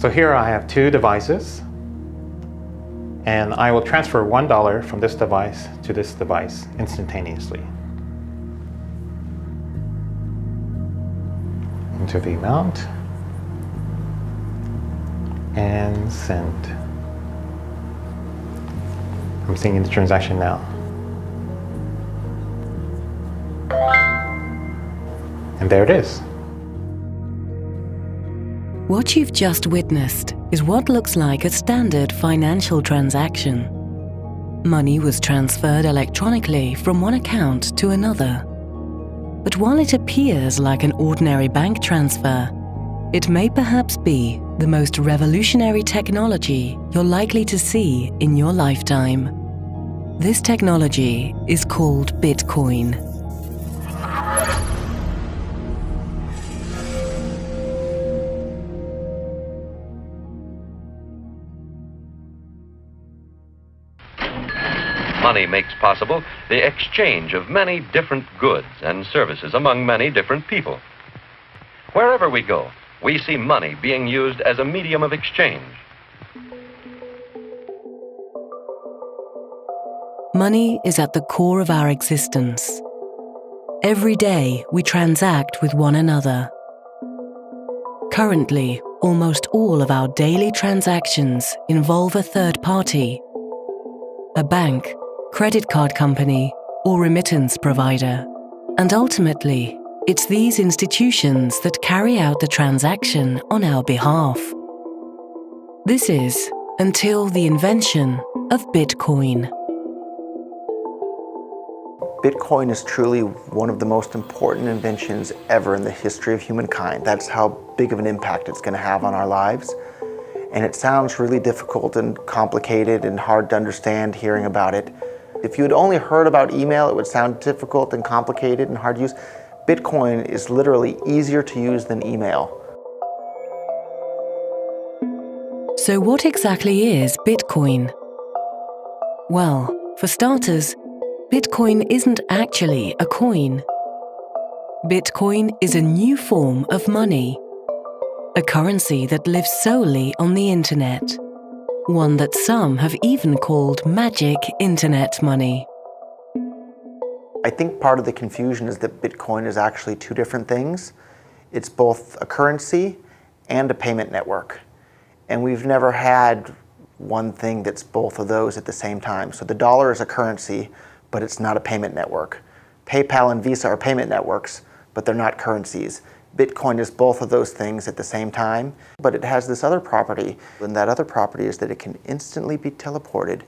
So here I have two devices, and I will transfer $1 from this device to this device instantaneously. Enter the amount and send. I'm seeing the transaction now. And there it is. What you've just witnessed is what looks like a standard financial transaction. Money was transferred electronically from one account to another. But while it appears like an ordinary bank transfer, it may perhaps be the most revolutionary technology you're likely to see in your lifetime. This technology is called Bitcoin. Money makes possible the exchange of many different goods and services among many different people. Wherever we go, we see money being used as a medium of exchange. Money is at the core of our existence. Every day we transact with one another. Currently, almost all of our daily transactions involve a third party, a bank, credit card company, or remittance provider. And ultimately, it's these institutions that carry out the transaction on our behalf. This is until the invention of Bitcoin. Bitcoin is truly one of the most important inventions ever in the history of humankind. That's how big of an impact it's going to have on our lives. And it sounds really difficult and complicated and hard to understand hearing about it. If you had only heard about email, it would sound difficult and complicated and hard to use. Bitcoin is literally easier to use than email. So what exactly is Bitcoin? Well, for starters, Bitcoin isn't actually a coin. Bitcoin is a new form of money, a currency that lives solely on the internet, one that some have even called magic internet money. I think part of the confusion is that Bitcoin is actually two different things. It's both a currency and a payment network. And we've never had one thing that's both of those at the same time. So the dollar is a currency, but it's not a payment network. PayPal and Visa are payment networks, but they're not currencies. Bitcoin is both of those things at the same time, but it has this other property, and that other property is that it can instantly be teleported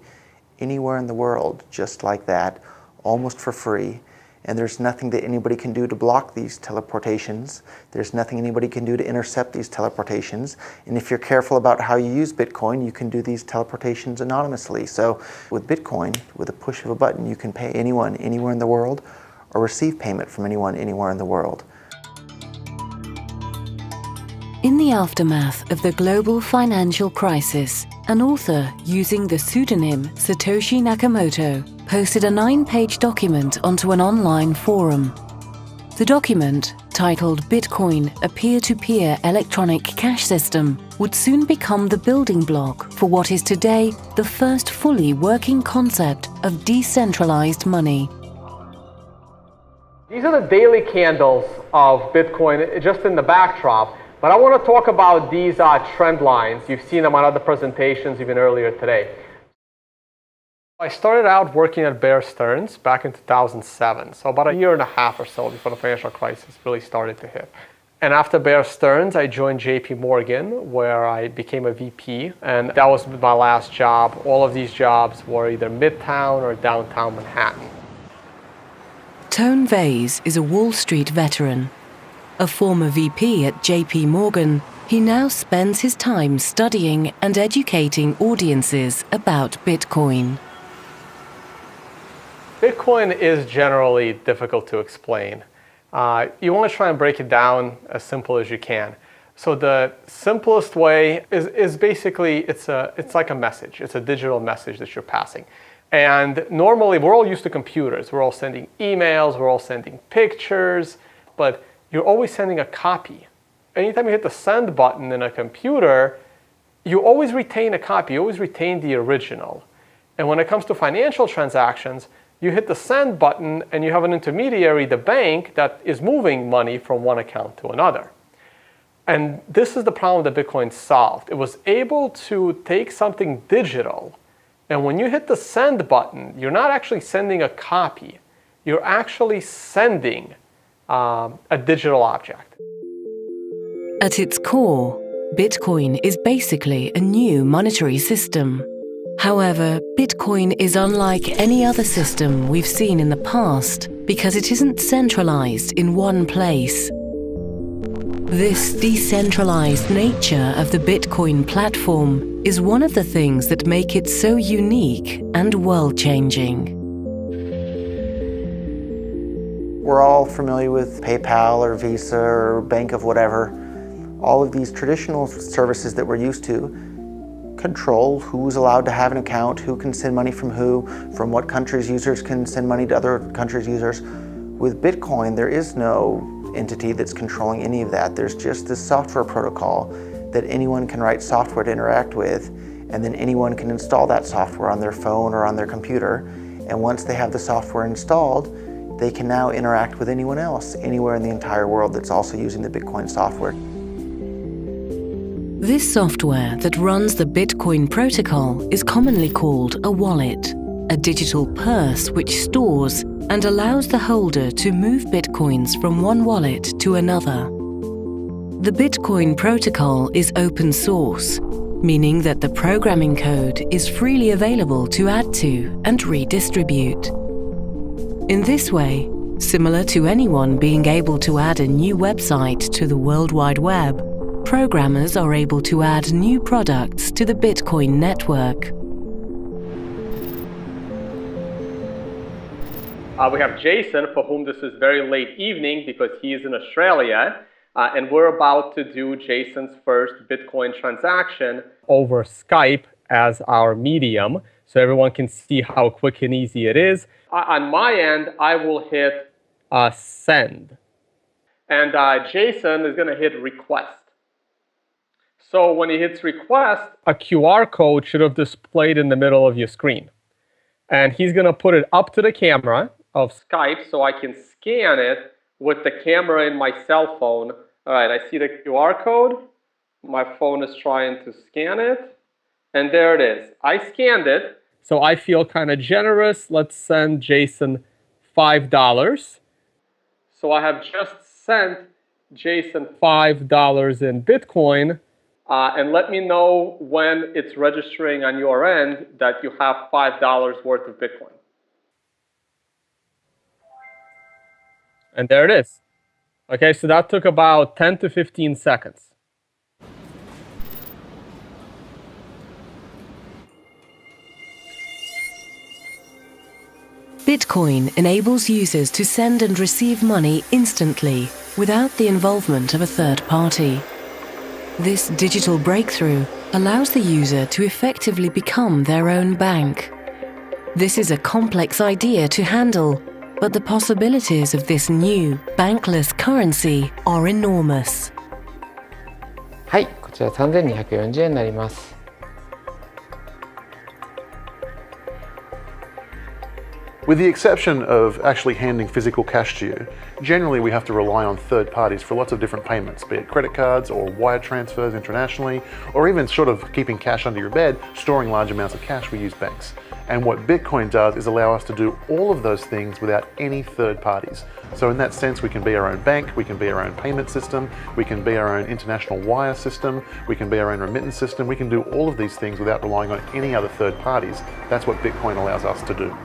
anywhere in the world, just like that, almost for free. And there's nothing that anybody can do to block these teleportations. There's nothing anybody can do to intercept these teleportations. And if you're careful about how you use Bitcoin, you can do these teleportations anonymously. So with Bitcoin, with a push of a button, you can pay anyone anywhere in the world or receive payment from anyone anywhere in the world. In the aftermath of the global financial crisis, an author using the pseudonym Satoshi Nakamoto posted a 9-page document onto an online forum. The document, titled Bitcoin, a peer-to-peer electronic cash system, would soon become the building block for what is today the first fully working concept of decentralized money. These are the daily candles of Bitcoin just in the backdrop. But I want to talk about these trend lines. You've seen them on other presentations even earlier today. I started out working at Bear Stearns back in 2007, so about a year and a half or so before the financial crisis really started to hit. And after Bear Stearns, I joined JP Morgan, where I became a VP, and that was my last job. All of these jobs were either Midtown or downtown Manhattan. Tone Vays is a Wall Street veteran. A former VP at JP Morgan, he now spends his time studying and educating audiences about Bitcoin. Bitcoin is generally difficult to explain. You want to try and break it down as simple as you can. So the simplest way is basically, it's like a message. It's a digital message that you're passing. And normally, we're all used to computers. We're all sending emails, we're all sending pictures, but you're always sending a copy. Anytime you hit the send button in a computer, you always retain a copy, you always retain the original. And when it comes to financial transactions, you hit the send button and you have an intermediary, the bank, that is moving money from one account to another. And this is the problem that Bitcoin solved. It was able to take something digital, and when you hit the send button, you're not actually sending a copy. You're actually sending a digital object. At its core, Bitcoin is basically a new monetary system. However, Bitcoin is unlike any other system we've seen in the past because it isn't centralized in one place. This decentralized nature of the Bitcoin platform is one of the things that make it so unique and world-changing. We're all familiar with PayPal or Visa or Bank of whatever. All of these traditional services that we're used to control who's allowed to have an account, who can send money from who, from what countries users can send money to other countries' users. With Bitcoin, there is no entity that's controlling any of that. There's just this software protocol that anyone can write software to interact with, and then anyone can install that software on their phone or on their computer. And once they have the software installed, they can now interact with anyone else, anywhere in the entire world that's also using the Bitcoin software. This software that runs the Bitcoin protocol is commonly called a wallet, a digital purse which stores and allows the holder to move Bitcoins from one wallet to another. The Bitcoin protocol is open source, meaning that the programming code is freely available to add to and redistribute. In this way, similar to anyone being able to add a new website to the World Wide Web, programmers are able to add new products to the Bitcoin network. We have Jason, for whom this is very late evening because he is in Australia, and we're about to do Jason's first Bitcoin transaction over Skype as our medium, so everyone can see how quick and easy it is. On my end, I will hit send, and Jason is going to hit request. So when he hits request, a QR code should have displayed in the middle of your screen. And he's going to put it up to the camera of Skype so I can scan it with the camera in my cell phone. All right, I see the QR code. My phone is trying to scan it. And there it is. I scanned it. So I feel kind of generous. Let's send Jason $5. So I have just sent Jason $5 in Bitcoin. And let me know when it's registering on your end that you have $5 worth of Bitcoin. And there it is. Okay, so that took about 10 to 15 seconds. Bitcoin enables users to send and receive money instantly without the involvement of a third party. This digital breakthrough allows the user to effectively become their own bank. This is a complex idea to handle, but the possibilities of this new bankless currency are enormous. はい、こちら3240円になります。With the exception of actually handing physical cash to you, generally we have to rely on third parties for lots of different payments, be it credit cards or wire transfers internationally, or even sort of keeping cash under your bed, storing large amounts of cash, we use banks. And what Bitcoin does is allow us to do all of those things without any third parties. So in that sense, we can be our own bank, we can be our own payment system, we can be our own international wire system, we can be our own remittance system, we can do all of these things without relying on any other third parties. That's what Bitcoin allows us to do.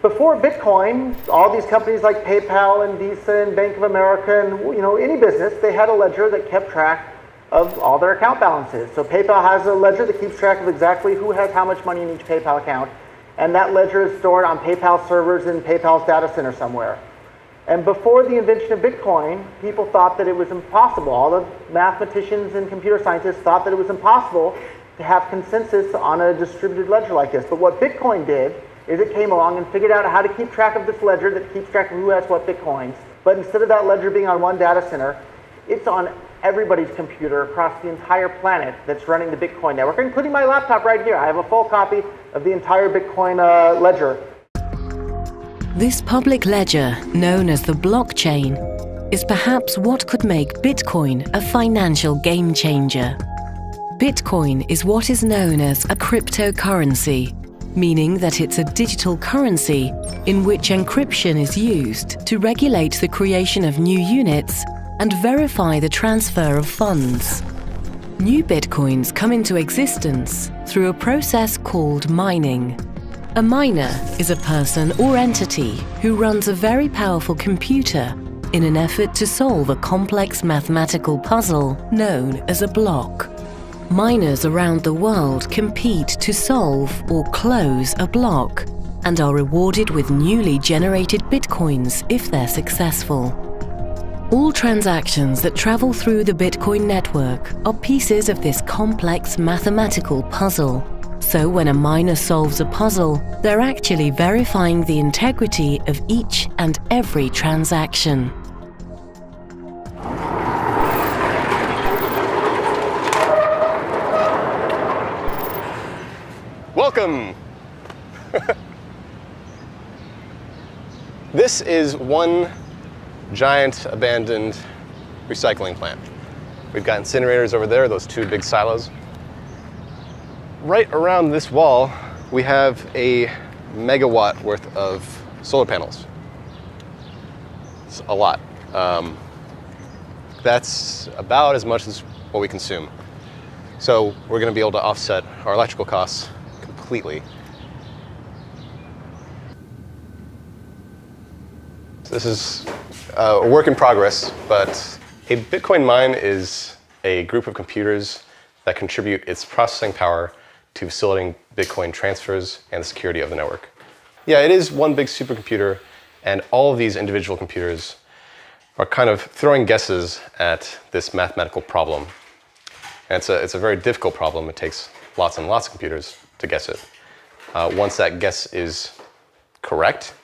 Before Bitcoin, all these companies like PayPal and Visa and Bank of America and any business, they had a ledger that kept track of all their account balances. So PayPal has a ledger that keeps track of exactly who has how much money in each PayPal account, and that ledger is stored on PayPal servers in PayPal's data center somewhere. And before the invention of Bitcoin, people thought that it was impossible. All the mathematicians and computer scientists thought that it was impossible to have consensus on a distributed ledger like this. But what Bitcoin did is it came along and figured out how to keep track of this ledger that keeps track of who has what Bitcoins. But instead of that ledger being on one data center, it's on everybody's computer across the entire planet that's running the Bitcoin network, including my laptop right here. I have a full copy of the entire Bitcoin ledger. This public ledger, known as the blockchain, is perhaps what could make Bitcoin a financial game changer. Bitcoin is what is known as a cryptocurrency, meaning that it's a digital currency in which encryption is used to regulate the creation of new units and verify the transfer of funds. New Bitcoins come into existence through a process called mining. A miner is a person or entity who runs a very powerful computer in an effort to solve a complex mathematical puzzle known as a block. Miners around the world compete to solve or close a block and are rewarded with newly generated Bitcoins if they're successful. All transactions that travel through the Bitcoin network are pieces of this complex mathematical puzzle. So when a miner solves a puzzle, they're actually verifying the integrity of each and every transaction. Welcome! This is one giant abandoned recycling plant. We've got incinerators over there, those two big silos. Right around this wall, we have a megawatt worth of solar panels. It's a lot. That's about as much as what we consume. So we're going to be able to offset our electrical costs completely. This is a work in progress, but a Bitcoin mine is a group of computers that contribute its processing power to facilitating Bitcoin transfers and the security of the network. Yeah, it is one big supercomputer, and all of these individual computers are kind of throwing guesses at this mathematical problem. And it's a very difficult problem. It takes lots and lots of computers to guess it. Once that guess is correct,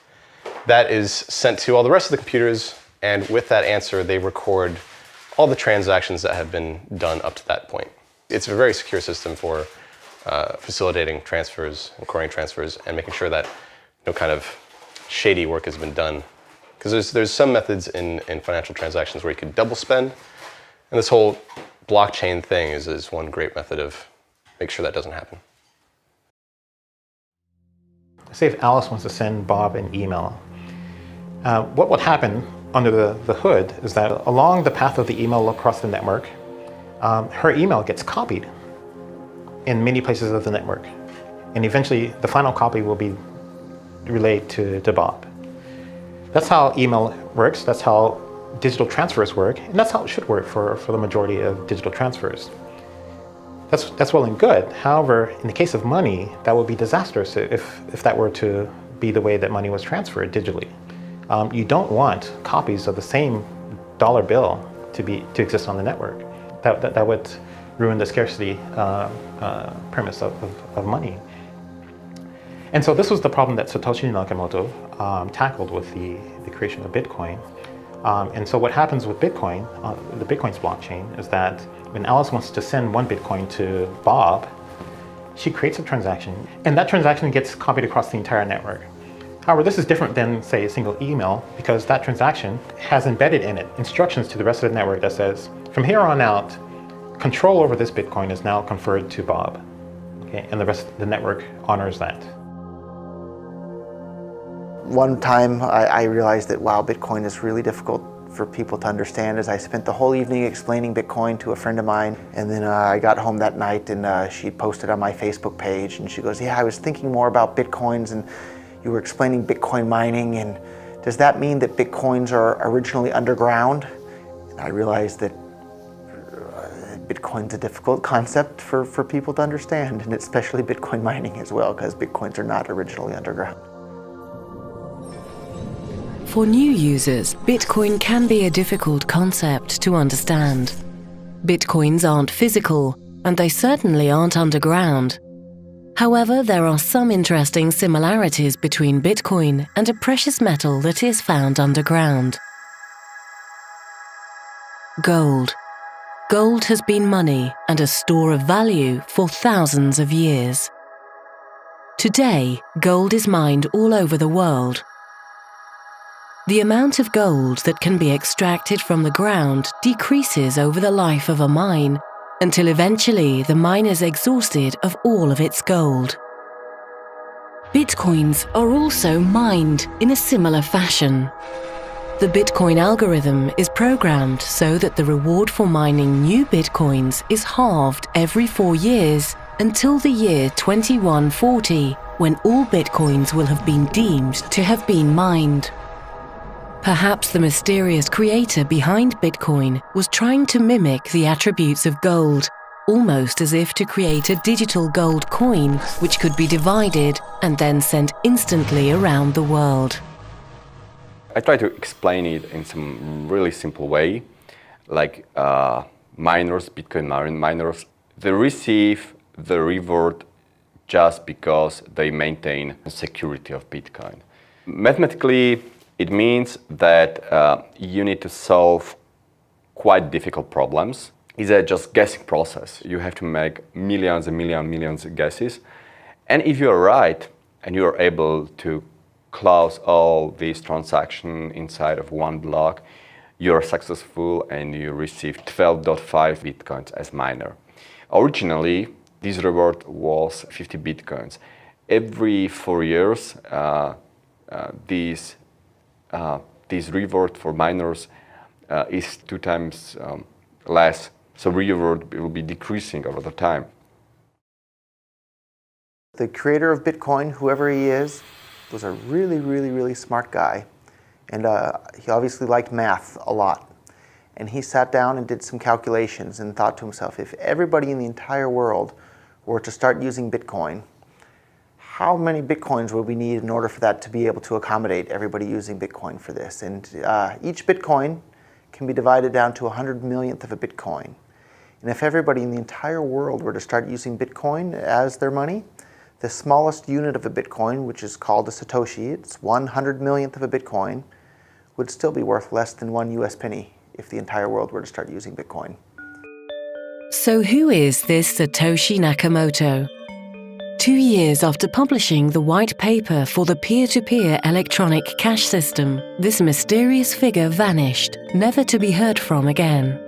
that is sent to all the rest of the computers, and with that answer, they record all the transactions that have been done up to that point. It's a very secure system for facilitating transfers, recording transfers, and making sure that no kind of shady work has been done. Because there's some methods in financial transactions where you can double spend, and this whole blockchain thing is one great method of make sure that doesn't happen. Say if Alice wants to send Bob an email, what would happen under the hood is that along the path of the email across the network, her email gets copied in many places of the network. And eventually the final copy will be relayed to Bob. That's how email works, that's how digital transfers work, and that's how it should work for the majority of digital transfers. That's well and good. However, in the case of money, that would be disastrous if that were to be the way that money was transferred digitally. You don't want copies of the same dollar bill to exist on the network. That would ruin the scarcity premise of money. And so this was the problem that Satoshi Nakamoto tackled with the creation of Bitcoin. And so what happens with Bitcoin, the Bitcoin's blockchain, is that when Alice wants to send one Bitcoin to Bob, she creates a transaction, and that transaction gets copied across the entire network. However, this is different than, say, a single email, because that transaction has embedded in it instructions to the rest of the network that says, from here on out, control over this Bitcoin is now conferred to Bob. Okay? And the rest of the network honors that. One time I realized that, wow, Bitcoin is really difficult for people to understand, as I spent the whole evening explaining Bitcoin to a friend of mine, and then I got home that night and she posted on my Facebook page, and she goes, yeah, I was thinking more about Bitcoins and you were explaining Bitcoin mining, and does that mean that Bitcoins are originally underground? And I realized that Bitcoin's a difficult concept for people to understand, and especially Bitcoin mining as well, because Bitcoins are not originally underground. For new users, Bitcoin can be a difficult concept to understand. Bitcoins aren't physical, and they certainly aren't underground. However, there are some interesting similarities between Bitcoin and a precious metal that is found underground: gold. gold has been money and a store of value for thousands of years. Today, gold is mined all over the world. The amount of gold that can be extracted from the ground decreases over the life of a mine, until eventually the mine is exhausted of all of its gold. Bitcoins are also mined in a similar fashion. The Bitcoin algorithm is programmed so that the reward for mining new Bitcoins is halved every 4 years until the year 2140, when all Bitcoins will have been deemed to have been mined. Perhaps the mysterious creator behind Bitcoin was trying to mimic the attributes of gold, almost as if to create a digital gold coin which could be divided and then sent instantly around the world. I try to explain it in some really simple way, like miners, Bitcoin miners, they receive the reward just because they maintain the security of Bitcoin. Mathematically, it means that you need to solve quite difficult problems. It's a just guessing process. You have to make millions and millions of guesses. And if you're right, and you're able to close all these transactions inside of one block, you're successful and you receive 12.5 Bitcoins as miner. Originally, this reward was 50 Bitcoins. Every 4 years, this reward for miners is 2 times less. So reward will be decreasing over the time. The creator of Bitcoin, whoever he is, was a really smart guy. And he obviously liked math a lot. And he sat down and did some calculations and thought to himself, if everybody in the entire world were to start using Bitcoin, how many Bitcoins would we need in order for that to be able to accommodate everybody using Bitcoin for this? And each Bitcoin can be divided down to 100 millionth of a Bitcoin. And if everybody in the entire world were to start using Bitcoin as their money, the smallest unit of a Bitcoin, which is called a Satoshi, it's 100 millionth of a Bitcoin, would still be worth less than 1 US penny if the entire world were to start using Bitcoin. So who is this Satoshi Nakamoto? 2 years after publishing the white paper for the peer-to-peer electronic cash system, this mysterious figure vanished, never to be heard from again.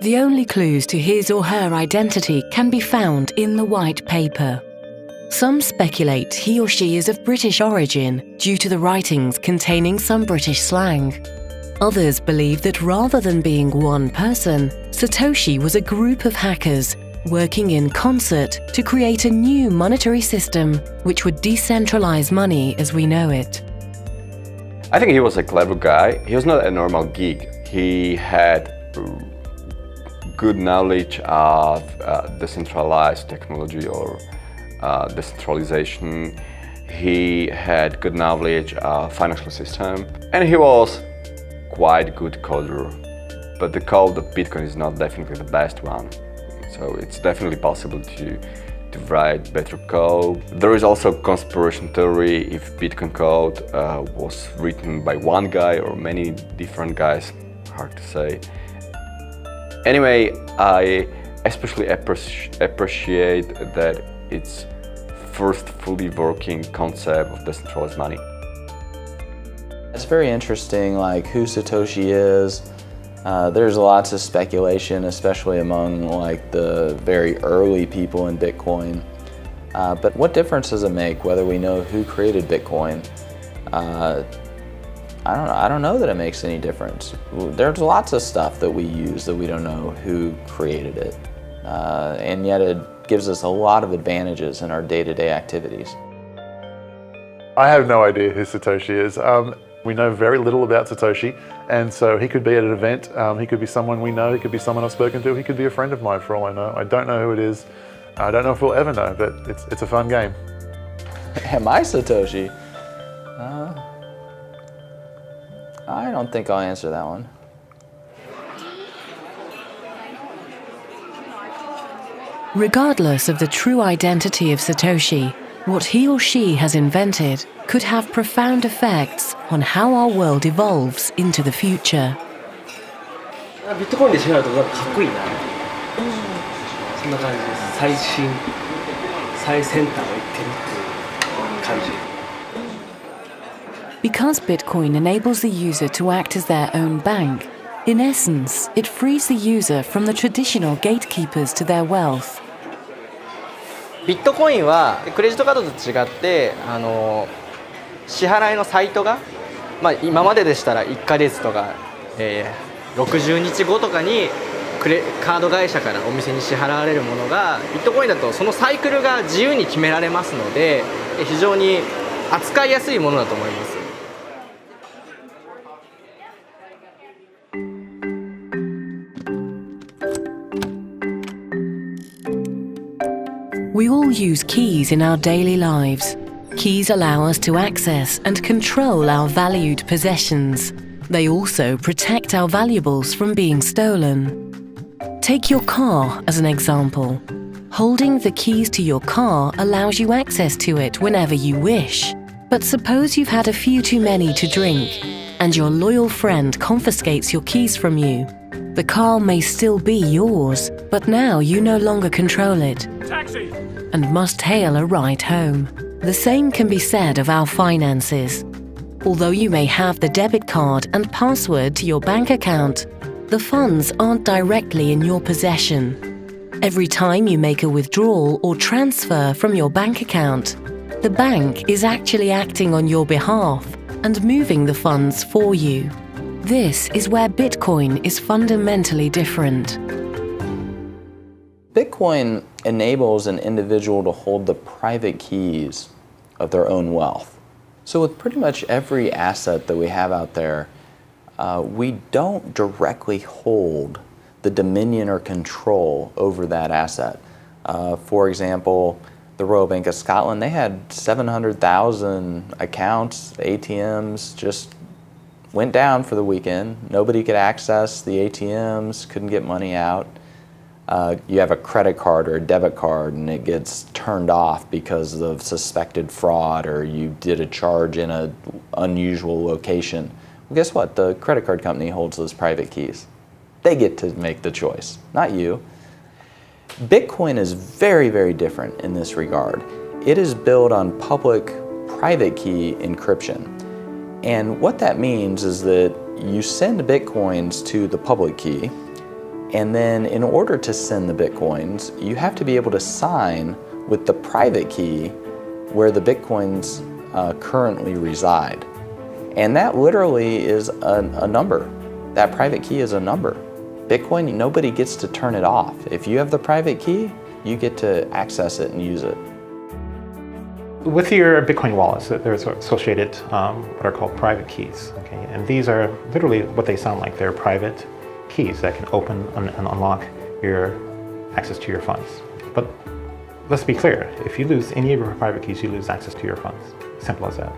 The only clues to his or her identity can be found in the white paper. Some speculate he or she is of British origin due to the writings containing some British slang. Others believe that rather than being one person, Satoshi was a group of hackers working in concert to create a new monetary system which would decentralize money as we know it. I think he was a clever guy. He was not a normal geek. He had good knowledge of decentralized technology or decentralization. He had good knowledge of financial system, and he was quite good coder. But the code of Bitcoin is not definitely the best one. So it's definitely possible to write better code. There is also conspiracy theory if Bitcoin code was written by one guy or many different guys, hard to say. Anyway, I especially appreciate that it's first fully working concept of decentralized money. It's very interesting, like who Satoshi is. There's lots of speculation, especially among like the very early people in Bitcoin. But what difference does it make whether we know who created Bitcoin? I don't know that it makes any difference. There's lots of stuff that we use that we don't know who created it. And yet it gives us a lot of advantages in our day-to-day activities. I have no idea who Satoshi is. We know very little about Satoshi, and so he could be at an event, he could be someone we know, he could be someone I've spoken to, he could be a friend of mine for all I know. I don't know who it is. I don't know if we'll ever know, but it's a fun game. Am I Satoshi? I don't think I'll answer that one. Regardless of the true identity of Satoshi, what he or she has invented could have profound effects on how our world evolves into the future. ビットコインで支払うとなんかかっこいいな。そんな感じです。最先端を行ってるっていう感じ。Because Bitcoin enables the user to act as their own bank, in essence, it frees the user from the traditional gatekeepers to their wealth. ビットコインはクレジットカードと違って支払いのサイトが、今まででしたら1ヶ月とか、60日後とかにカード会社からお店に支払われるものがビットコインだとそのサイクルが自由に決められますので非常に扱いやすいものだと思います。We all use keys in our daily lives. Keys allow us to access and control our valued possessions. They also protect our valuables from being stolen. Take your car as an example. Holding the keys to your car allows you access to it whenever you wish. But suppose you've had a few too many to drink, and your loyal friend confiscates your keys from you. The car may still be yours, but now you no longer control it. Taxi! And must hail a ride home. The same can be said of our finances. Although you may have the debit card and password to your bank account, the funds aren't directly in your possession. Every time you make a withdrawal or transfer from your bank account, the bank is actually acting on your behalf and moving the funds for you. This is where Bitcoin is fundamentally different. Bitcoin enables an individual to hold the private keys of their own wealth. So with pretty much every asset that we have out there, we don't directly hold the dominion or control over that asset. For example, the Royal Bank of Scotland, they had 700,000 accounts, ATMs, just went down for the weekend. Nobody could access the ATMs, couldn't get money out. You have a credit card or a debit card and it gets turned off because of suspected fraud or you did a charge in an unusual location. Well, guess what? The credit card company holds those private keys. They get to make the choice, not you. Bitcoin is very, very different in this regard. It is built on public-private key encryption. And what that means is that you send Bitcoins to the public key, and then in order to send the Bitcoins, you have to be able to sign with the private key where the Bitcoins currently reside. And that literally is a number. That private key is a number. Bitcoin, nobody gets to turn it off. If you have the private key, you get to access it and use it. With your Bitcoin wallets, there's associated what are called private keys. Okay? And these are literally what they sound like. They're private keys that can open and unlock your access to your funds. But let's be clear, if you lose any of your private keys, you lose access to your funds. Simple as that.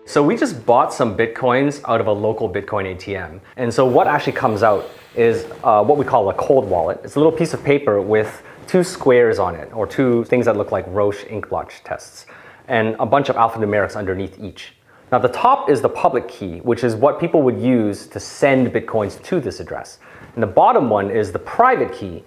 So we just bought some Bitcoins out of a local Bitcoin ATM. And so what actually comes out is what we call a cold wallet. It's a little piece of paper with two squares on it, or two things that look like Roche ink blotch tests, and a bunch of alphanumerics underneath each. Now the top is the public key, which is what people would use to send Bitcoins to this address. And the bottom one is the private key,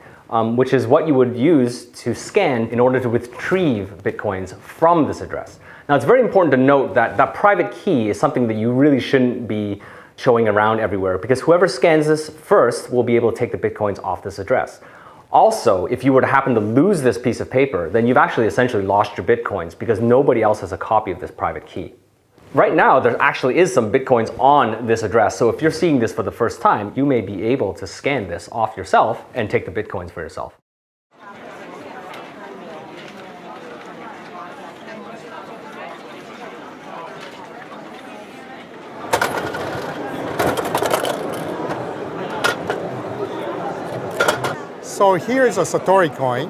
which is what you would use to scan in order to retrieve Bitcoins from this address. Now it's very important to note that that private key is something that you really shouldn't be showing around everywhere, because whoever scans this first will be able to take the Bitcoins off this address. Also, if you were to happen to lose this piece of paper, then you've actually essentially lost your Bitcoins because nobody else has a copy of this private key. Right now, there actually is some Bitcoins on this address, so if you're seeing this for the first time, you may be able to scan this off yourself and take the Bitcoins for yourself. So here is a Satori coin.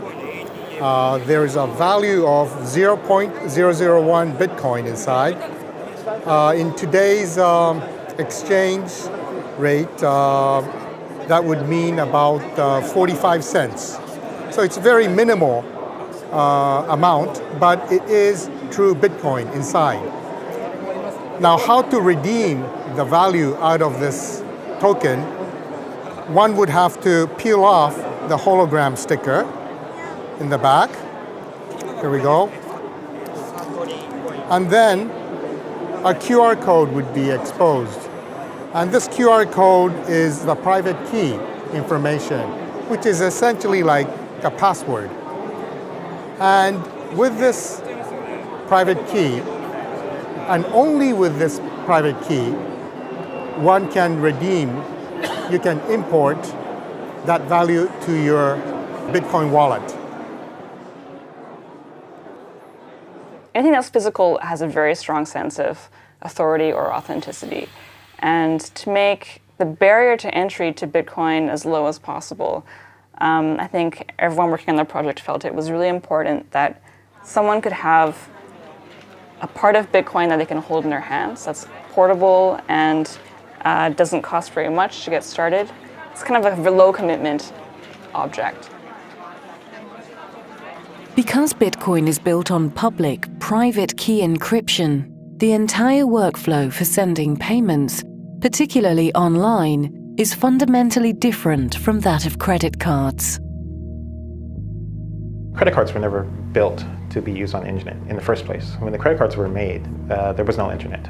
There is a value of 0.001 Bitcoin inside. In today's exchange rate, that would mean about 45 cents. So it's a very minimal amount, but it is true Bitcoin inside. Now, how to redeem the value out of this token? One would have to peel off the hologram sticker in the back. Here we go. And then a QR code would be exposed. And this QR code is the private key information, which is essentially like a password. And with this private key, and only with this private key, one can redeem, you can import that value to your Bitcoin wallet. Anything that's physical has a very strong sense of authority or authenticity. And to make the barrier to entry to Bitcoin as low as possible, I think everyone working on the project felt it was really important that someone could have a part of Bitcoin that they can hold in their hands that's portable and doesn't cost very much to get started. It's kind of a low commitment object. Because Bitcoin is built on public, private key encryption, the entire workflow for sending payments, particularly online, is fundamentally different from that of credit cards. Credit cards were never built to be used on the internet in the first place. When the credit cards were made, there was no internet.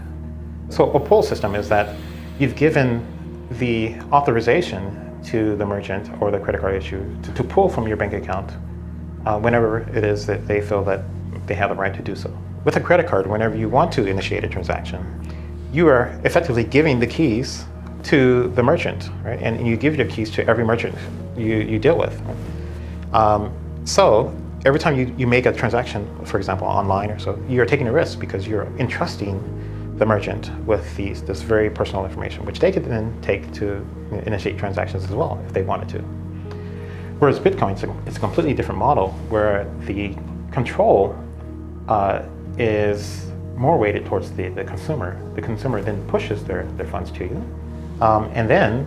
So a pull system is that you've given the authorization to the merchant or the credit card issuer to pull from your bank account whenever it is that they feel that they have the right to do so. With a credit card, whenever you want to initiate a transaction, you are effectively giving the keys to the merchant, right? And you give your keys to every merchant you deal with. Right? So every time you make a transaction, for example, online or so, you're taking a risk because you're entrusting the merchant with this very personal information, which they could then take to initiate transactions as well if they wanted to. Whereas Bitcoin, it's a completely different model where the control is more weighted towards the consumer. The consumer then pushes their funds to you. And then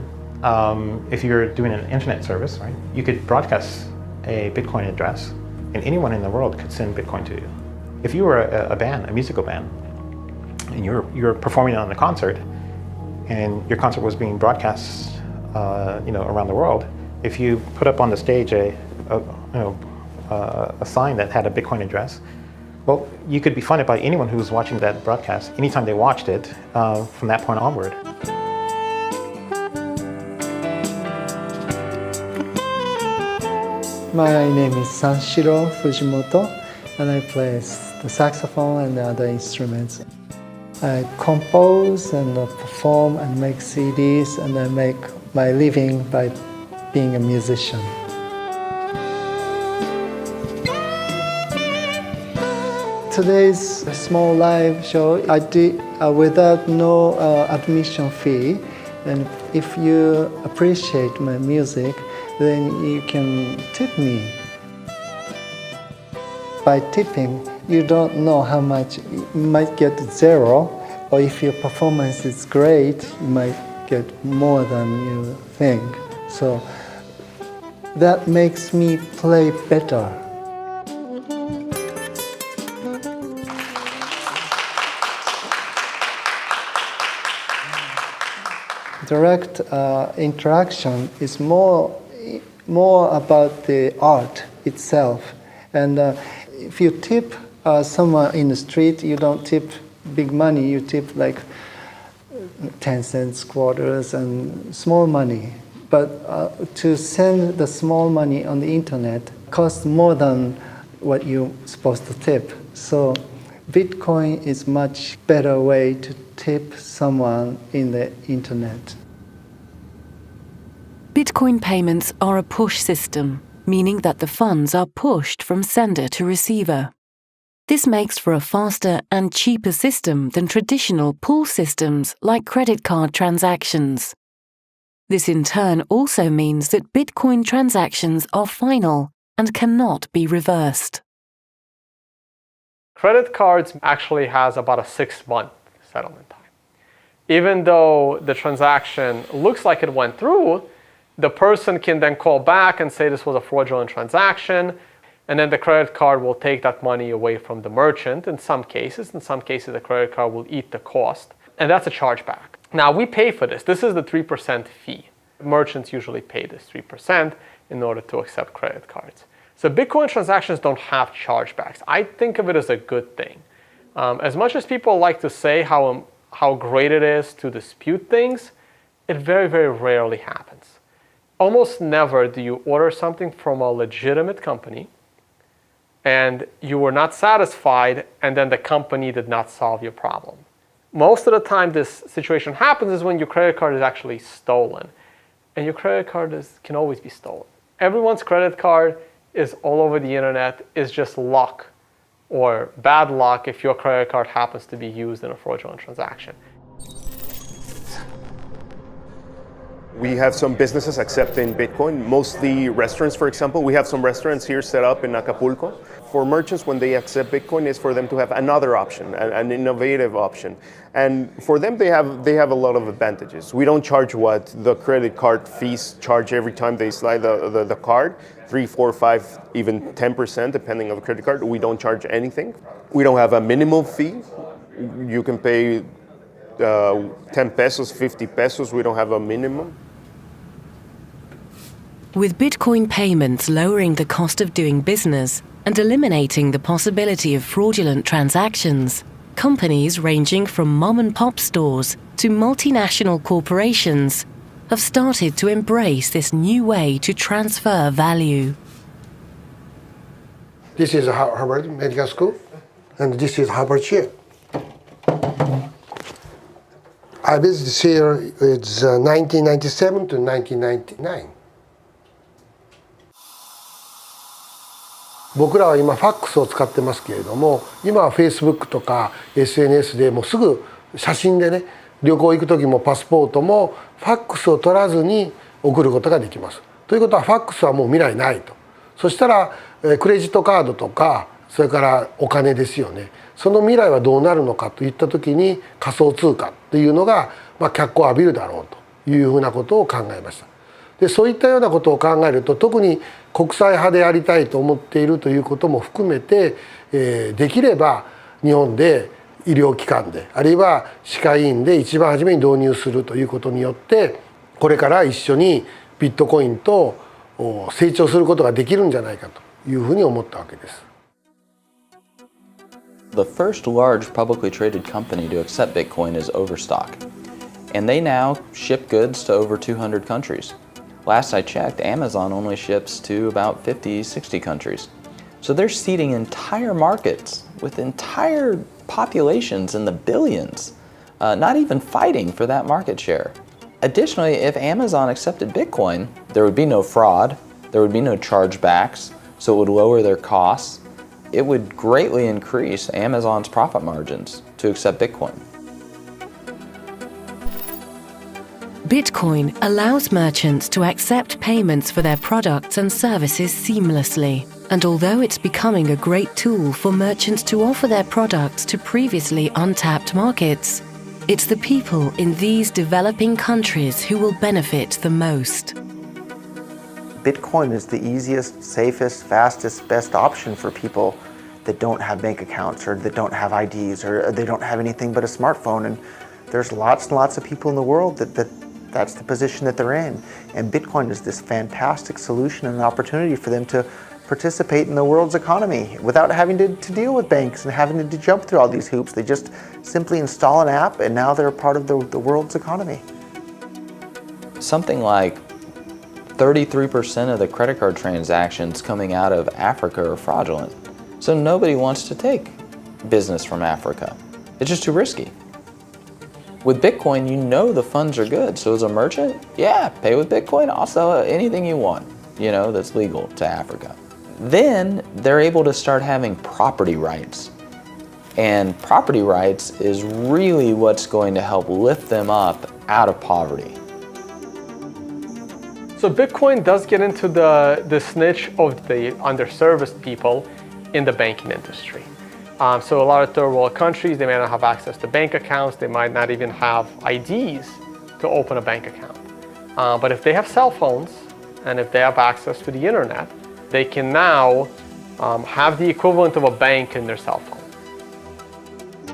if you're doing an internet service, right, you could broadcast a Bitcoin address and anyone in the world could send Bitcoin to you. If you were a band, a musical band, and you're performing on a concert and your concert was being broadcast around the world, if you put up on the stage a sign that had a Bitcoin address, well, you could be funded by anyone who was watching that broadcast anytime they watched it from that point onward. My name is Sanshiro Fujimoto, and I play the saxophone and the other instruments. I compose and perform and make CDs, and I make my living by being a musician. Today's small live show I did without no admission fee, and if you appreciate my music, then you can tip me. By tipping, you don't know how much. You might get zero, or if your performance is great, you might get more than you think. So that makes me play better. Direct interaction is more about the art itself. And if you tip someone in the street, you don't tip big money, you tip like 10 cents, quarters, and small money. But to send the small money on the internet costs more than what you're supposed to tip. So Bitcoin is much better way to tip someone in the internet. Bitcoin payments are a push system, meaning that the funds are pushed from sender to receiver. This makes for a faster and cheaper system than traditional pull systems like credit card transactions. This in turn also means that Bitcoin transactions are final and cannot be reversed. Credit cards actually has about a 6-month settlement time. Even though the transaction looks like it went through, the person can then call back and say this was a fraudulent transaction. and then the credit card will take that money away from the merchant in some cases. In some cases, the credit card will eat the cost, and that's a chargeback. Now, we pay for this. This is the 3% fee. Merchants usually pay this 3% in order to accept credit cards. So Bitcoin transactions don't have chargebacks. I think of it as a good thing. As much as people like to say how great it is to dispute things, it very, very rarely happens. Almost never do you order something from a legitimate company and you were not satisfied and then the company did not solve your problem. Most of the time this situation happens is when your credit card is actually stolen. And your credit card can always be stolen. Everyone's credit card is all over the internet. It's just luck or bad luck if your credit card happens to be used in a fraudulent transaction. We have some businesses accepting Bitcoin, mostly restaurants, for example. We have some restaurants here set up in Acapulco. For merchants, when they accept Bitcoin, is for them to have another option, an innovative option. And for them, they have a lot of advantages. We don't charge what the credit card fees charge every time they slide the card, 3, 4, 5, even 10%, depending on the credit card. We don't charge anything. We don't have a minimum fee. You can pay 10 pesos, 50 pesos. We don't have a minimum. With Bitcoin payments lowering the cost of doing business and eliminating the possibility of fraudulent transactions, companies ranging from mom-and-pop stores to multinational corporations have started to embrace this new way to transfer value. This is Harvard Medical School, and this is Harvard chair. I visited here, it's 1997 to 1999. 僕らは今ファックスを使ってますけれども、今は Facebook とか SNS でもうすぐ写真でね、旅行行く時もパスポートもファックスを取らずに送ることができます。ということはファックスはもう未来ないと。そしたらクレジットカードとかそれからお金ですよね。その未来はどうなるのかといった時に仮想通貨っていうのが脚光を浴びるだろうというふうなことを考えました。でそういったようなことを考えると特に国際派でありたいと思っているということも含めて、できれば日本で医療機関であるいは歯科医院で一番初めに導入するということによってこれから一緒にビットコインと成長することができるんじゃないかというふうに思ったわけです。The first large publicly traded company to accept Bitcoin is Overstock, and they now ship goods to over 200 countries. Last I checked, Amazon only ships to about 50, 60 countries. So they're seeding entire markets with entire populations in the billions, not even fighting for that market share. Additionally, if Amazon accepted Bitcoin, there would be no fraud, there would be no chargebacks, so it would lower their costs. It would greatly increase Amazon's profit margins to accept Bitcoin. Bitcoin allows merchants to accept payments for their products and services seamlessly. And although it's becoming a great tool for merchants to offer their products to previously untapped markets, it's the people in these developing countries who will benefit the most. Bitcoin is the easiest, safest, fastest, best option for people that don't have bank accounts or that don't have IDs or they don't have anything but a smartphone. And there's lots and lots of people in the world that's the position that they're in. And Bitcoin is this fantastic solution and an opportunity for them to participate in the world's economy without having to deal with banks and having to jump through all these hoops. They just simply install an app and now they're a part of the world's economy. Something like 33% of the credit card transactions coming out of Africa are fraudulent. So nobody wants to take business from Africa. It's just too risky. With Bitcoin, you know the funds are good. So as a merchant, yeah, pay with Bitcoin. Also, anything you want, that's legal to Africa. Then they're able to start having property rights. And property rights is really what's going to help lift them up out of poverty. So Bitcoin does get into this niche of the underserviced people in the banking industry. So a lot of third world countries, they may not have access to bank accounts, they might not even have IDs to open a bank account. But if they have cell phones and if they have access to the internet, they can now have the equivalent of a bank in their cell phone.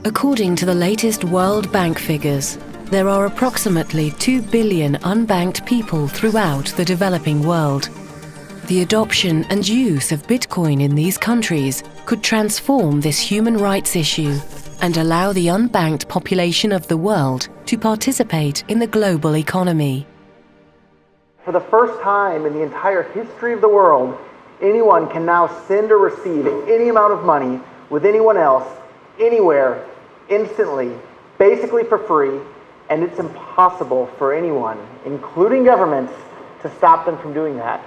According to the latest World Bank figures, there are approximately 2 billion unbanked people throughout the developing world. The adoption and use of Bitcoin in these countries could transform this human rights issue and allow the unbanked population of the world to participate in the global economy. For the first time in the entire history of the world, anyone can now send or receive any amount of money with anyone else, anywhere, instantly, basically for free, and it's impossible for anyone, including governments, to stop them from doing that.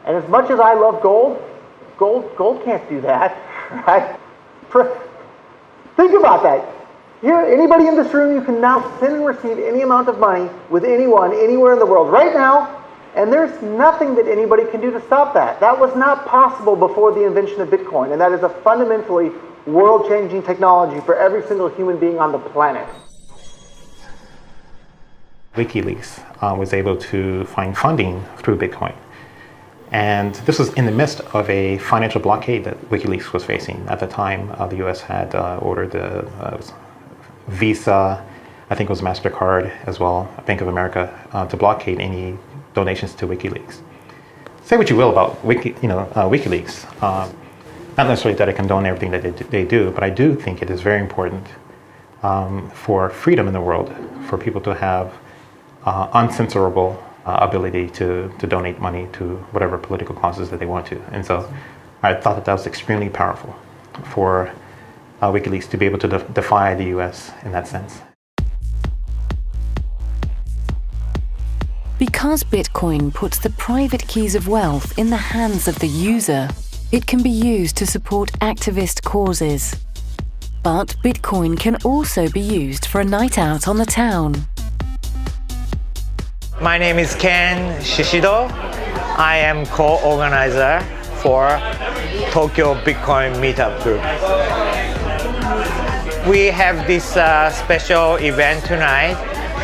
And as much as I love gold can't do that, right? Think about that. Here, anybody in this room, you can now send and receive any amount of money with anyone, anywhere in the world, right now, and there's nothing that anybody can do to stop that. That was not possible before the invention of Bitcoin, and that is a fundamentally world-changing technology for every single human being on the planet. WikiLeaks was able to find funding through Bitcoin. And this was in the midst of a financial blockade that WikiLeaks was facing. At the time, the US had ordered Visa, I think it was MasterCard as well, Bank of America, to blockade any donations to WikiLeaks. Say what you will about WikiLeaks. Not necessarily that I condone everything that they do, but I do think it is very important for freedom in the world, for people to have uncensorable ability to donate money to whatever political causes that they want to. And so I thought that was extremely powerful for WikiLeaks to be able to defy the US in that sense. Because Bitcoin puts the private keys of wealth in the hands of the user, it can be used to support activist causes. But Bitcoin can also be used for a night out on the town. My name is Ken Shishido. I am co-organizer for Tokyo Bitcoin Meetup Group. We have this special event tonight,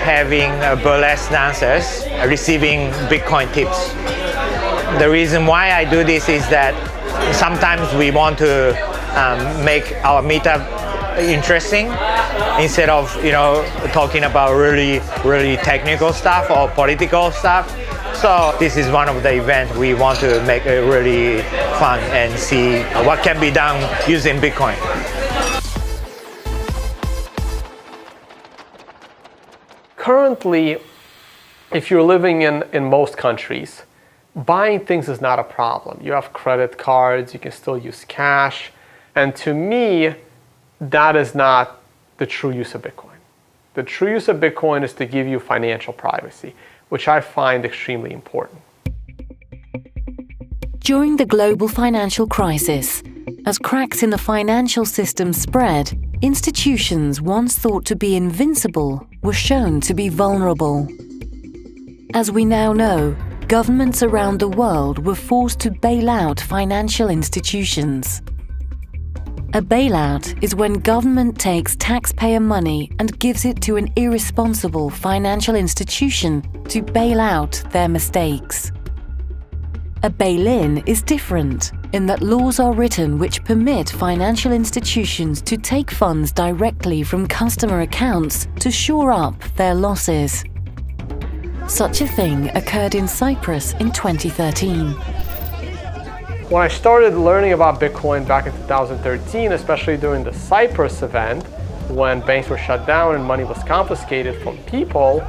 having burlesque dancers receiving Bitcoin tips. The reason why I do this is that sometimes we want to make our meetup interesting instead of talking about really technical stuff or political stuff. So this is one of the events we want to make it really fun and see what can be done using Bitcoin. Currently, if you're living in most countries, buying things is not a problem. You have credit cards, you can still use cash, and to me, that is not the true use of Bitcoin. The true use of Bitcoin is to give you financial privacy, which I find extremely important. During the global financial crisis, as cracks in the financial system spread, institutions once thought to be invincible were shown to be vulnerable. As we now know, governments around the world were forced to bail out financial institutions. A bailout is when government takes taxpayer money and gives it to an irresponsible financial institution to bail out their mistakes. A bail-in is different in that laws are written which permit financial institutions to take funds directly from customer accounts to shore up their losses. Such a thing occurred in Cyprus in 2013. When I started learning about Bitcoin back in 2013, especially during the Cyprus event, when banks were shut down and money was confiscated from people,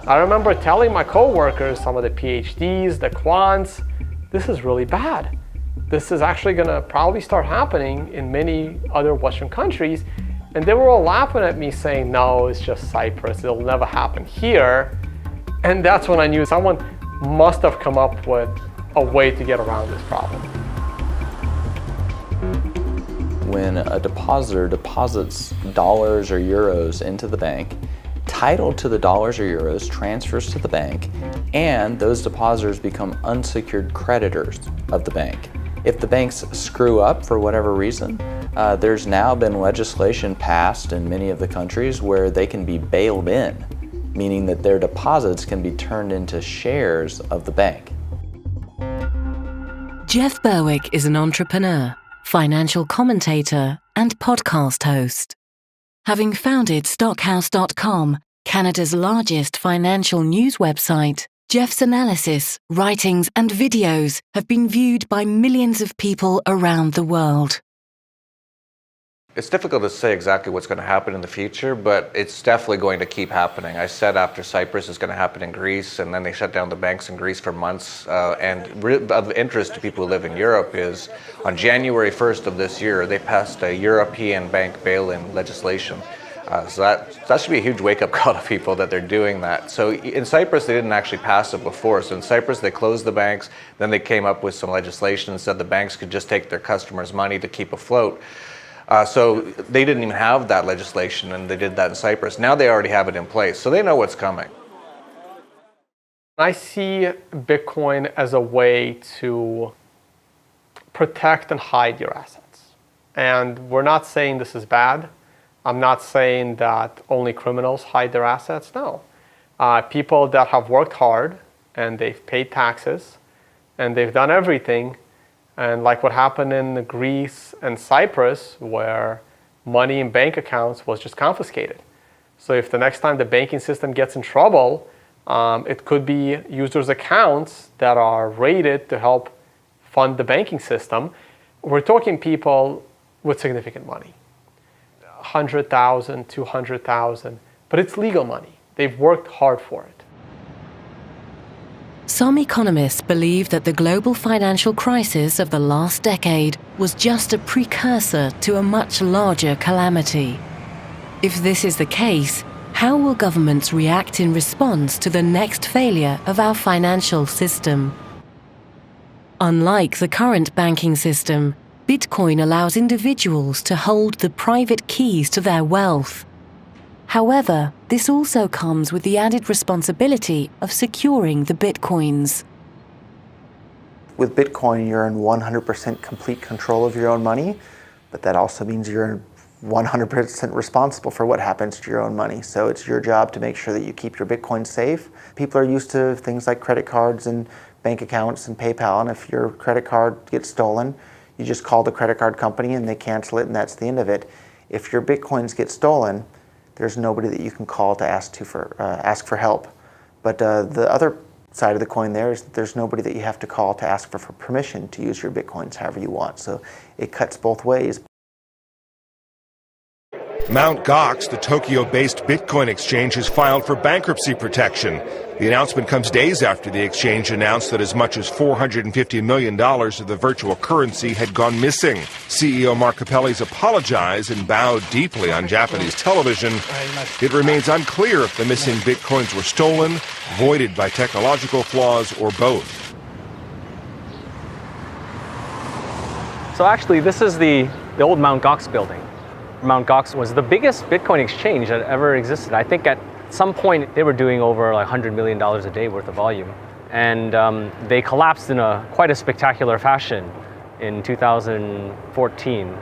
I remember telling my coworkers, some of the PhDs, the quants, this is really bad. This is actually gonna probably start happening in many other Western countries. And they were all laughing at me saying, no, it's just Cyprus, it'll never happen here. And that's when I knew someone must have come up with a way to get around this problem. When a depositor deposits dollars or euros into the bank, title to the dollars or euros transfers to the bank, and those depositors become unsecured creditors of the bank. If the banks screw up for whatever reason, there's now been legislation passed in many of the countries where they can be bailed in, meaning that their deposits can be turned into shares of the bank. Jeff Berwick is an entrepreneur, financial commentator, and podcast host. Having founded Stockhouse.com, Canada's largest financial news website, Jeff's analysis, writings, and videos have been viewed by millions of people around the world. It's difficult to say exactly what's going to happen in the future, but it's definitely going to keep happening. I said after Cyprus it's going to happen in Greece, and then they shut down the banks in Greece for months. And of interest to people who live in Europe is on January 1st of this year, they passed a European bank bail-in legislation. So that should be a huge wake-up call to people that they're doing that. So in Cyprus, they didn't actually pass it before. So in Cyprus, they closed the banks. Then they came up with some legislation and said the banks could just take their customers' money to keep afloat. So they didn't even have that legislation, and they did that in Cyprus. Now they already have it in place, so they know what's coming. I see Bitcoin as a way to protect and hide your assets. And we're not saying this is bad. I'm not saying that only criminals hide their assets. No. People that have worked hard and they've paid taxes and they've done everything, and like what happened in Greece and Cyprus, where money in bank accounts was just confiscated. So if the next time the banking system gets in trouble, it could be users' accounts that are rated to help fund the banking system. We're talking people with significant money. 100,000, 200,000, but it's legal money. They've worked hard for it. Some economists believe that the global financial crisis of the last decade was just a precursor to a much larger calamity. If this is the case, how will governments react in response to the next failure of our financial system? Unlike the current banking system, Bitcoin allows individuals to hold the private keys to their wealth. However, this also comes with the added responsibility of securing the Bitcoins. With Bitcoin, you're in 100% complete control of your own money, but that also means you're 100% responsible for what happens to your own money. So it's your job to make sure that you keep your Bitcoin safe. People are used to things like credit cards and bank accounts and PayPal, and if your credit card gets stolen, you just call the credit card company and they cancel it, and that's the end of it. If your Bitcoins get stolen, there's nobody that you can call to ask for help. But the other side of the coin there is that there's nobody that you have to call to ask for permission to use your Bitcoins however you want. So it cuts both ways. Mt. Gox, the Tokyo-based Bitcoin exchange, has filed for bankruptcy protection. The announcement comes days after the exchange announced that as much as $450 million of the virtual currency had gone missing. CEO Mark Capelli's apologized and bowed deeply on Japanese television. It remains unclear if the missing Bitcoins were stolen, voided by technological flaws, or both. So actually, this is the old Mt. Gox building. Mt. Gox was the biggest Bitcoin exchange that ever existed. I think at some point they were doing over like $100 million a day worth of volume. And they collapsed in quite a spectacular fashion in 2014.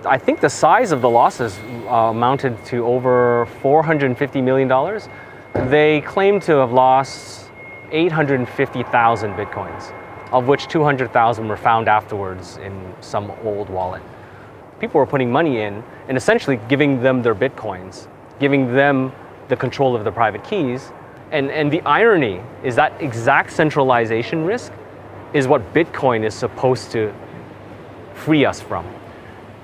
I think the size of the losses amounted to over $450 million. They claim to have lost 850,000 Bitcoins, of which 200,000 were found afterwards in some old wallet. People were putting money in and essentially giving them their Bitcoins, giving them the control of the private keys. And the irony is that exact centralization risk is what Bitcoin is supposed to free us from.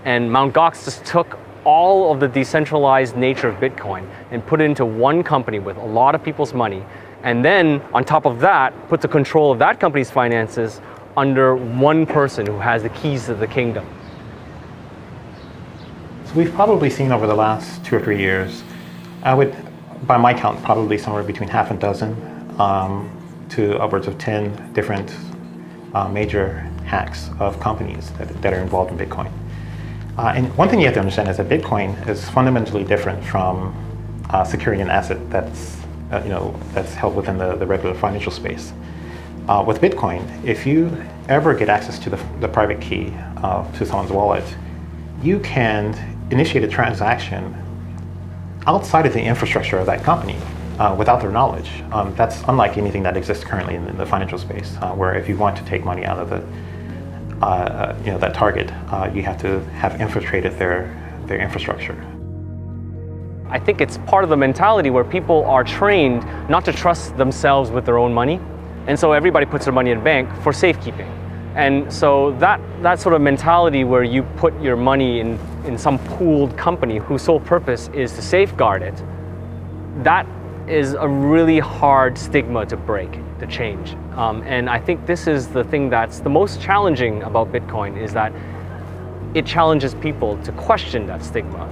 And Mt. Gox just took all of the decentralized nature of Bitcoin and put it into one company with a lot of people's money. And then on top of that, put the control of that company's finances under one person who has the keys to the kingdom. So we've probably seen over the last 2 or 3 years, I would, by my count, probably somewhere between half a dozen to upwards of 10 different major hacks of companies that are involved in Bitcoin. And one thing you have to understand is that Bitcoin is fundamentally different from securing an asset that's held within the regular financial space. With Bitcoin, if you ever get access to the private key to someone's wallet, you can initiate a transaction outside of the infrastructure of that company without their knowledge. That's unlike anything that exists currently in the financial space, where if you want to take money out of that target, you have to have infiltrated their infrastructure. I think it's part of the mentality where people are trained not to trust themselves with their own money. And so everybody puts their money in a bank for safekeeping. And so that sort of mentality where you put your money in some pooled company whose sole purpose is to safeguard it, that is a really hard stigma to break, to change. And I think this is the thing that's the most challenging about Bitcoin, is that it challenges people to question that stigma.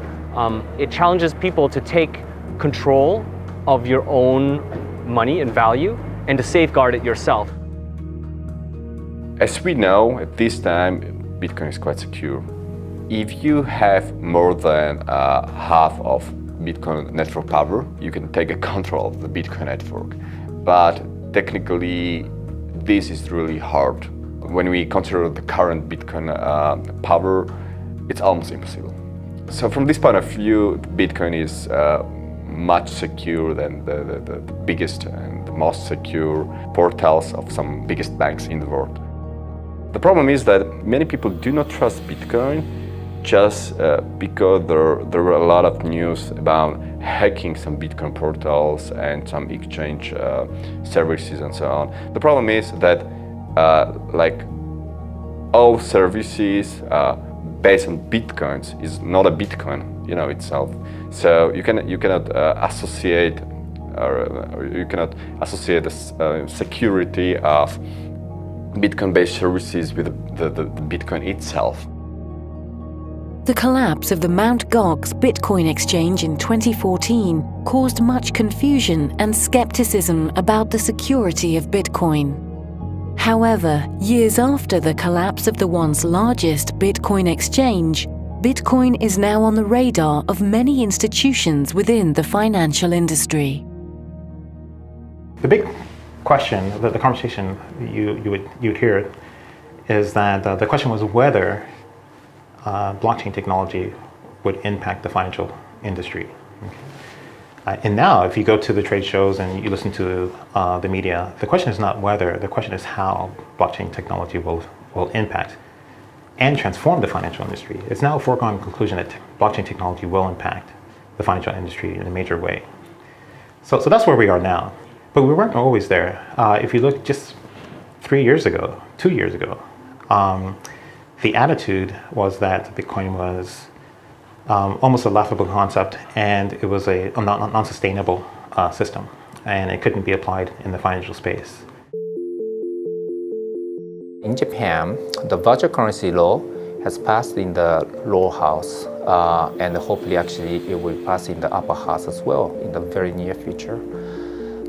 It challenges people to take control of your own money and value and to safeguard it yourself. As we know, at this time, Bitcoin is quite secure. If you have more than half of Bitcoin network power, you can take control of the Bitcoin network. But technically, this is really hard. When we consider the current Bitcoin power, it's almost impossible. So from this point of view, Bitcoin is much secure than the biggest and the most secure portals of some biggest banks in the world. The problem is that many people do not trust Bitcoin just because there were a lot of news about hacking some Bitcoin portals and some exchange services and so on. The problem is that like all services based on Bitcoins is not a Bitcoin, itself. So you cannot associate the security of Bitcoin-based services with the Bitcoin itself. The collapse of the Mt. Gox Bitcoin exchange in 2014 caused much confusion and skepticism about the security of Bitcoin. However, years after the collapse of the once largest Bitcoin exchange, Bitcoin is now on the radar of many institutions within the financial industry. The big question, the conversation you'd hear, is that the question was whether blockchain technology would impact the financial industry. And now, if you go to the trade shows and you listen to the media, the question is not whether, the question is how blockchain technology will impact and transform the financial industry. It's now a foregone conclusion that blockchain technology will impact the financial industry in a major way. So that's where we are now. But we weren't always there. If you look just 2 years ago, the attitude was that Bitcoin was almost a laughable concept, and it was a non-sustainable system, and it couldn't be applied in the financial space. In Japan, the virtual currency law has passed in the lower house, and hopefully actually it will pass in the upper house as well in the very near future.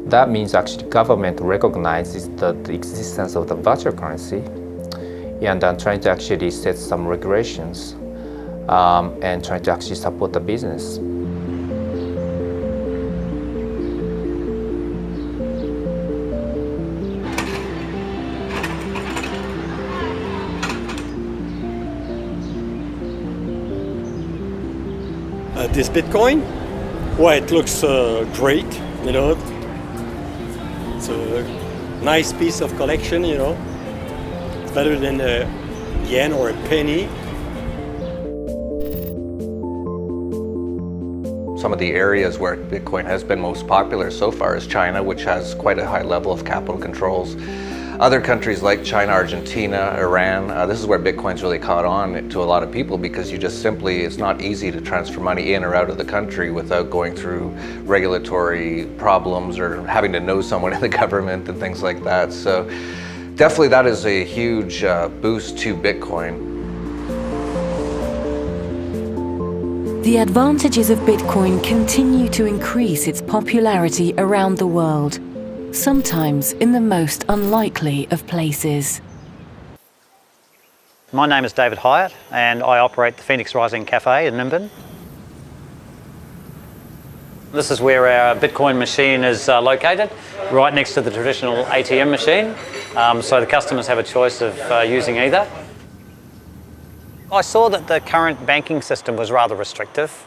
That means actually government recognizes the existence of the virtual currency, and trying to actually set some regulations and trying to actually support the business. This Bitcoin, well, it looks great, It's a nice piece of collection, It's better than a yen or a penny. Some of the areas where Bitcoin has been most popular so far is China, which has quite a high level of capital controls. Other countries like China, Argentina, Iran, this is where Bitcoin's really caught on to a lot of people because it's not easy to transfer money in or out of the country without going through regulatory problems or having to know someone in the government and things like that. So definitely that is a huge boost to Bitcoin. The advantages of Bitcoin continue to increase its popularity around the world, sometimes in the most unlikely of places. My name is David Hyatt and I operate the Uprising Cafe in Nimbin. This is where our Bitcoin machine is located, right next to the traditional ATM machine, so the customers have a choice of using either. I saw that the current banking system was rather restrictive,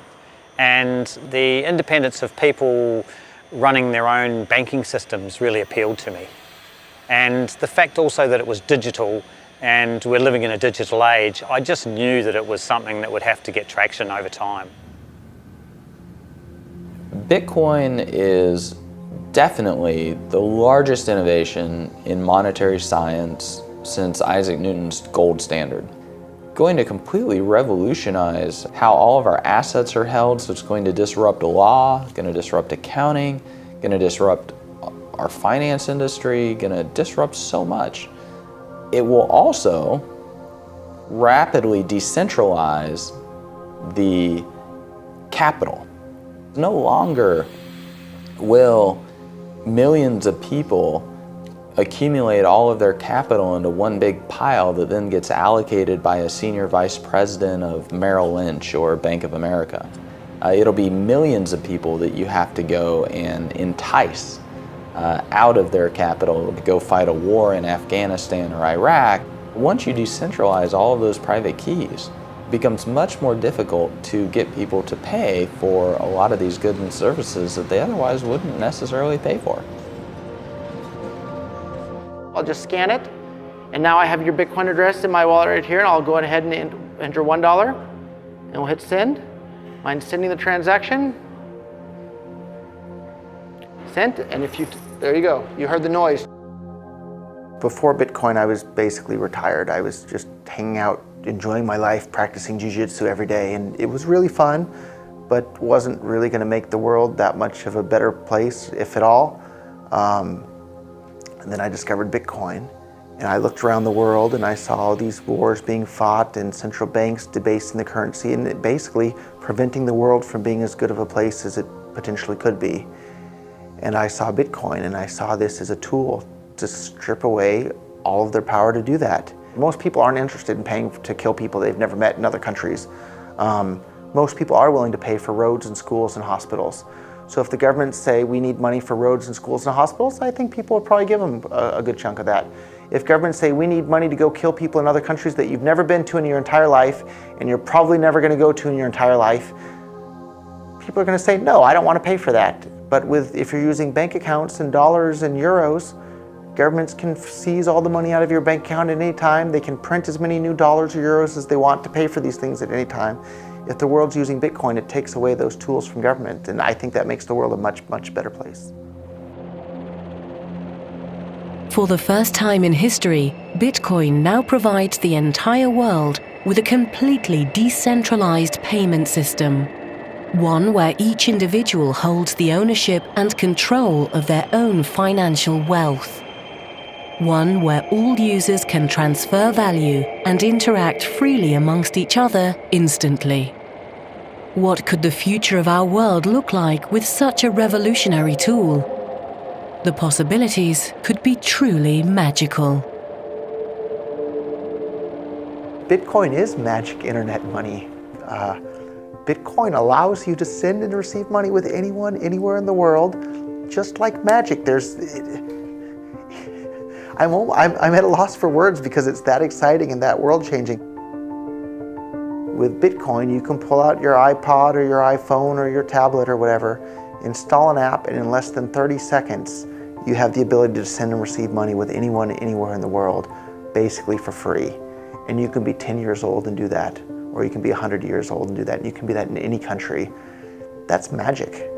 and the independence of people running their own banking systems really appealed to me. And the fact also that it was digital and we're living in a digital age, I just knew that it was something that would have to get traction over time. Bitcoin is definitely the largest innovation in monetary science since Isaac Newton's gold standard. Going to completely revolutionize how all of our assets are held, so it's going to disrupt law, going to disrupt accounting, going to disrupt our finance industry, going to disrupt so much. It will also rapidly decentralize the capital. No longer will millions of people accumulate all of their capital into one big pile that then gets allocated by a senior vice president of Merrill Lynch or Bank of America. It'll be millions of people that you have to go and entice out of their capital to go fight a war in Afghanistan or Iraq. Once you decentralize all of those private keys, it becomes much more difficult to get people to pay for a lot of these goods and services that they otherwise wouldn't necessarily pay for. I'll just scan it, and now I have your Bitcoin address in my wallet right here, and I'll go ahead and enter $1, and we'll hit send. Mind sending the transaction? Sent, and there you go, you heard the noise. Before Bitcoin, I was basically retired. I was just hanging out, enjoying my life, practicing jiu-jitsu every day, and it was really fun, but wasn't really gonna make the world that much of a better place, if at all. And then I discovered Bitcoin, and I looked around the world and I saw all these wars being fought and central banks debasing the currency and it basically preventing the world from being as good of a place as it potentially could be. And I saw Bitcoin, and I saw this as a tool to strip away all of their power to do that. Most people aren't interested in paying to kill people they've never met in other countries. Most people are willing to pay for roads and schools and hospitals. So if the governments say we need money for roads and schools and hospitals, I think people would probably give them a good chunk of that. If governments say we need money to go kill people in other countries that you've never been to in your entire life and you're probably never going to go to in your entire life, people are going to say, no, I don't want to pay for that. But if you're using bank accounts and dollars and euros, governments can seize all the money out of your bank account at any time. They can print as many new dollars or euros as they want to pay for these things at any time. If the world's using Bitcoin, it takes away those tools from government, and I think that makes the world a much, much better place. For the first time in history, Bitcoin now provides the entire world with a completely decentralized payment system. One where each individual holds the ownership and control of their own financial wealth. One where all users can transfer value and interact freely amongst each other instantly. What could the future of our world look like with such a revolutionary tool? The possibilities could be truly magical. Bitcoin is magic internet money. Bitcoin allows you to send and receive money with anyone, anywhere in the world, just like magic. I'm at a loss for words because it's that exciting and that world-changing. With Bitcoin, you can pull out your iPod or your iPhone or your tablet or whatever, install an app, and in less than 30 seconds, you have the ability to send and receive money with anyone, anywhere in the world, basically for free. And you can be 10 years old and do that, or you can be 100 years old and do that, and you can be that in any country. That's magic.